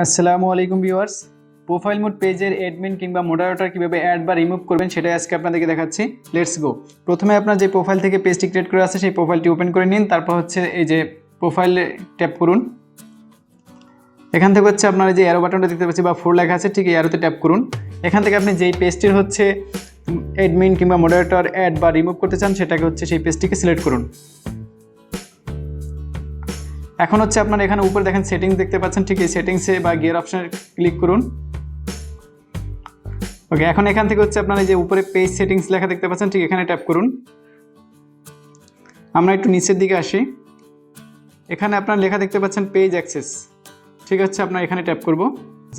আসসালামু আলাইকুম viewers. Profile mode পেজের অ্যাডমিন কিংবা মডারেটর কীভাবে অ্যাড বা রিমুভ করবেন সেটাই আজকে আপনাদেরকে দেখাচ্ছি। Let's go. প্রথমে আপনার যে প্রোফাইল থেকে পেজটি ক্রিয়েট করে আছে সেই প্রোফাইলটি ওপেন করে নিন। তারপর হচ্ছে এই যে প্রোফাইলে ট্যাপ করুন। এখান থেকে হচ্ছে আপনার যে অ্যারো বাটনটা দেখতে পাচ্ছি বা 4 লেখা আছে, ঠিক এই অ্যারোতে ট্যাপ করুন। এখান থেকে আপনি যেই পেজটির হচ্ছে অ্যাডমিন কিংবা মডারেটর অ্যাড বা রিমুভ করতে চান সেটাকে হচ্ছে সেই পেজটিকে সিলেক্ট করুন। এখন হচ্ছে আপনার এখানে উপরে দেখেন সেটিংস দেখতে পাচ্ছেন, ঠিক এই সেটিংসে বা গিয়ার অপশনে ক্লিক করুন। ওকে, এখন এখান থেকে হচ্ছে আপনার এই যে উপরে পেজ সেটিংস লেখা দেখতে পাচ্ছেন, ঠিক এখানে ট্যাপ করুন। আমরা একটু নিচের দিকে আসি। এখানে আপনার লেখা দেখতে পাচ্ছেন পেজ অ্যাক্সেস, ঠিক আছে, আপনার এখানে ট্যাপ করব।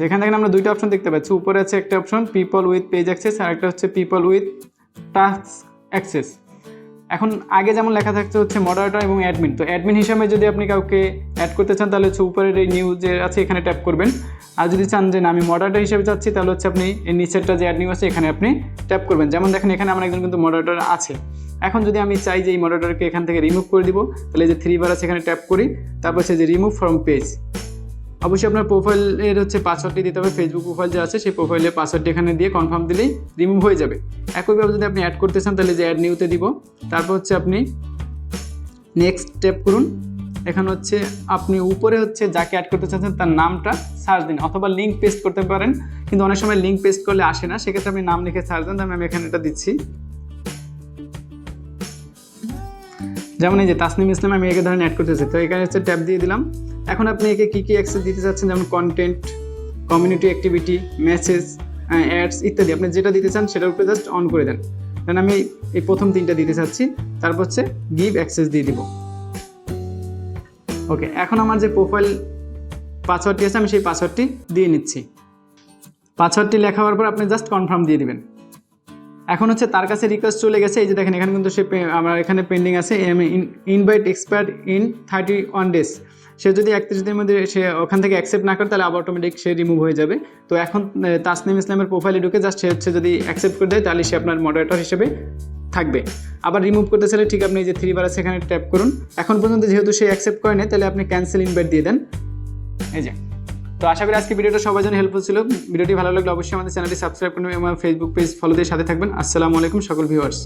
এখানে দেখেন আমরা দুইটা অপশন দেখতে পাচ্ছি। উপরে আছে একটা option people with page access আর একটা হচ্ছে পিপল উইথ টাস্ক অ্যাক্সেস। এখন আগে যেমন লেখা থাকছে হচ্ছে মডারেটর এবং অ্যাডমিন, তো অ্যাডমিন হিসাবে যদি আপনি কাউকে অ্যাড করতে চান তাহলে হচ্ছে উপরের এই নিউ যে আছে এখানে ট্যাপ করবেন। আর যদি চান যে না আমি মডারেটর হিসেবে চাচ্ছি তাহলে হচ্ছে আপনি এই নিচেরটা যে অ্যাড নিউ আছে এখানে আপনি ট্যাপ করবেন। যেমন দেখেন এখানে আমার একজন কিন্তু মডারেটর আছে। এখন যদি আমি চাই যে এই মডারেটরকে এখান থেকে রিমুভ করে দিব তাহলে যে 3 বার আছে এখানে ট্যাপ করি, তারপর হচ্ছে যে রিমুভ ফ্রম পেজ। অবশ্যই আপনার প্রোফাইলের হচ্ছে পাসওয়ার্ডটি দিতে হবে। ফেসবুক প্রোফাইল যে আছে সেই প্রোফাইলের পাসওয়ার্ডটি এখানে দিয়ে কনফার্ম দিলেই রিমুভ হয়ে যাবে। একইভাবে যদি আপনি অ্যাড করতে চান তাহলে যে অ্যাড নিউতে দিব, তারপর হচ্ছে আপনি নেক্সট ট্যাপ করুন। এখানে হচ্ছে আপনি উপরে হচ্ছে যাকে অ্যাড করতে চাচ্ছেন তার নামটা সার্চ দিন, অথবা লিঙ্ক পেস্ট করতে পারেন, কিন্তু অনেক সময় লিঙ্ক পেস্ট করলে আসে না, সেক্ষেত্রে আপনি নাম লিখে সার্চ দেন। আমি এখানে এটা দিচ্ছি, যেমন এই যে তাসনিম ইসলাম, আমি একে ধরেন অ্যাড করতেছি, তো এখানে হচ্ছে ট্যাপ দিয়ে দিলাম। এখন আপনি একে কী কী অ্যাক্সেস দিতে চাচ্ছেন, যেমন content, community activity, message, ads ইত্যাদি, আপনি যেটা দিতে চান সেটার উপরে জাস্ট অন করে দেন। কারণ আমি এই প্রথম 3টা দিতে চাচ্ছি, তারপর হচ্ছে গিভ অ্যাক্সেস দিয়ে দিব। ওকে, এখন আমার যে প্রোফাইল পাসওয়ার্ডটি আছে আমি সেই পাসওয়ার্ডটি দিয়ে নিচ্ছি। পাসওয়ার্ডটি লেখা হওয়ার পর আপনি জাস্ট কনফার্ম দিয়ে দিবেন। এখন হচ্ছে তার কাছে রিকোয়েস্ট চলে গেছে, এই যে দেখেন এখানে কিন্তু সে আমার এখানে পেন্ডিং আছে ইনভাইট এক্সপায়ার্ড ইন 31 ডেজ। সে যদি 31 দিনের মধ্যে সে ওখান থেকে অ্যাকসেপ্ট না করে তাহলে আবার অটোমেটিক সে রিমুভ হয়ে যাবে। তো এখন তাসনিম ইসলামের প্রোফাইলে ঢুকে জাস্ট সে হচ্ছে যদি অ্যাকসেপ্ট করে দেয় তাহলে সে আপনার মডারেটর হিসেবে থাকবে। আবার রিমুভ করতে চাইলে ঠিক আপনি এই যে 3 বার আছে এখানে ট্যাপ করুন। এখন পর্যন্ত যেহেতু সে অ্যাকসেপ্ট করে নেয় তাহলে আপনি ক্যান্সেল ইনভাইট দিয়ে দেন। এই যে, তো আশা করি আজকে ভিডিওটা সবার জন্য হেল্পফুল ছিল। ভিডিওটি ভালো লাগলে অবশ্যই আমাদের চ্যানেলটি সাবস্ক্রাইব করুন এবং আমার ফেসবুক পেজ ফলো দিয়ে সাথে থাকবেন। আসসালামু আলাইকুম সকল ভিউয়ার্স।